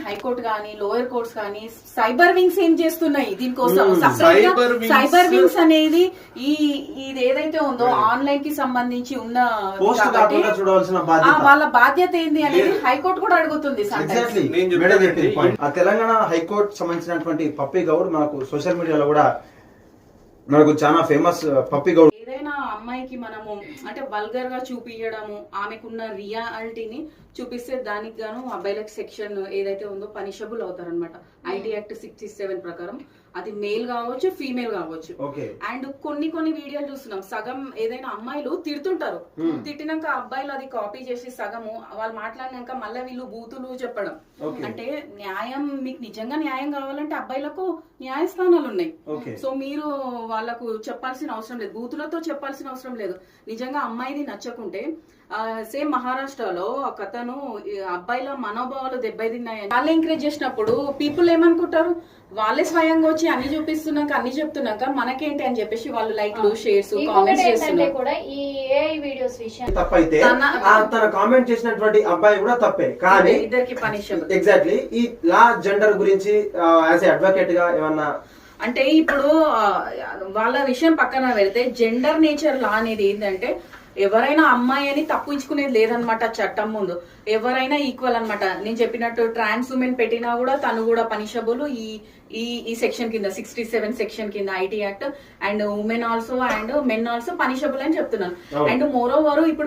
High court కానీ lower courts కానీ cyber wings ఏం చేస్తున్నాయి దీనికోసం సైబర్ వింగ్స్ అనేది ఇది ఏదైతే ఉందో ఆన్లైన్ కి సంబంధించి ఉన్న వాళ్ళ బాధ్యత ఏంది అనేది హైకోర్టు కూడా అడుగుతుంది. తెలంగాణ హైకోర్టు సంబంధించినటువంటి పప్పి గౌడ్ మనకు సోషల్ మీడియాలో కూడా మనకు చాలా ఫేమస్ పప్పి గౌడ్. ఏదైనా అమ్మాయికి మనము అంటే వల్గర్ గా చూపించడము, ఆమెకున్న రియాలిటీని చూపిస్తే దానికి గాను అబ్బాయిలకు సెక్షన్ ఏదైతే ఉందో పనిషబుల్ అవుతారు అనమాట. ఐటీ యాక్ట్ 67 ప్రకారం అది మేల్ కావచ్చు ఫీమేల్ కావచ్చు. అండ్ కొన్ని వీడియోలు చూస్తున్నాం, సగం ఏదైనా అమ్మాయిలు తిడుతుంటారు, తిట్టినాక అబ్బాయిలు అది కాపీ చేసి సగము వాళ్ళు మాట్లాడినాక మళ్ళీ వీళ్ళు బూతులు చెప్పడం. అంటే న్యాయం మీకు నిజంగా న్యాయం కావాలంటే అబ్బాయిలకు న్యాయస్థానాలు ఉన్నాయి. సో మీరు వాళ్ళకు చెప్పాల్సిన అవసరం లేదు, బూతులతో చెప్పాల్సిన అవసరం లేదు. నిజంగా అమ్మాయిని నచ్చకుంటే సేమ్ మహారాష్ట్రలో ఒక అతను అబ్బాయిల మనోభావాలు దెబ్బతిన్నాయని వాళ్ళు ఎంకరేజ్ చేసినప్పుడు పీపుల్ ఏమనుకుంటారు, వాళ్ళే స్వయంగా వచ్చి అన్ని చూపిస్తున్నాక అన్ని చెప్తున్నాక మనకేంటి అని చెప్పేసి వాళ్ళు లైక్లు షేర్స్ కామెంట్స్ చేస్తున్నారు. తప్పైతే తన కామెంట్ చేసినటువంటి అబ్బాయి కూడా తప్పే, కానీ ఇద్దరికి పనిషబుల్. ఎగ్జాక్ట్లీ ఈ లా జెండర్ గురించి యాజ్ ఏ అడ్వకేట్ గా ఏమన్నా అంటే ఇప్పుడు వాళ్ళ విషయం పక్కన పెడితే జెండర్ నేచర్ లా అనేది ఏంటంటే ఎవరైనా అమ్మాయి అని తప్పించుకునేది లేదనమాట చట్టం ముందు. ఎవరైనా ఈక్వల్ అనమాట. నేను చెప్పినట్టు ట్రాన్స్ ఉమెన్ పెట్టినా కూడా తను కూడా పనిషబుల్ ఈ సెక్షన్ కింద 67 సెక్షన్ కింద IT act. And women also and men also punishable అని చెప్తున్నాను. అండ్ మోర్ ఓవర్ ఇప్పుడు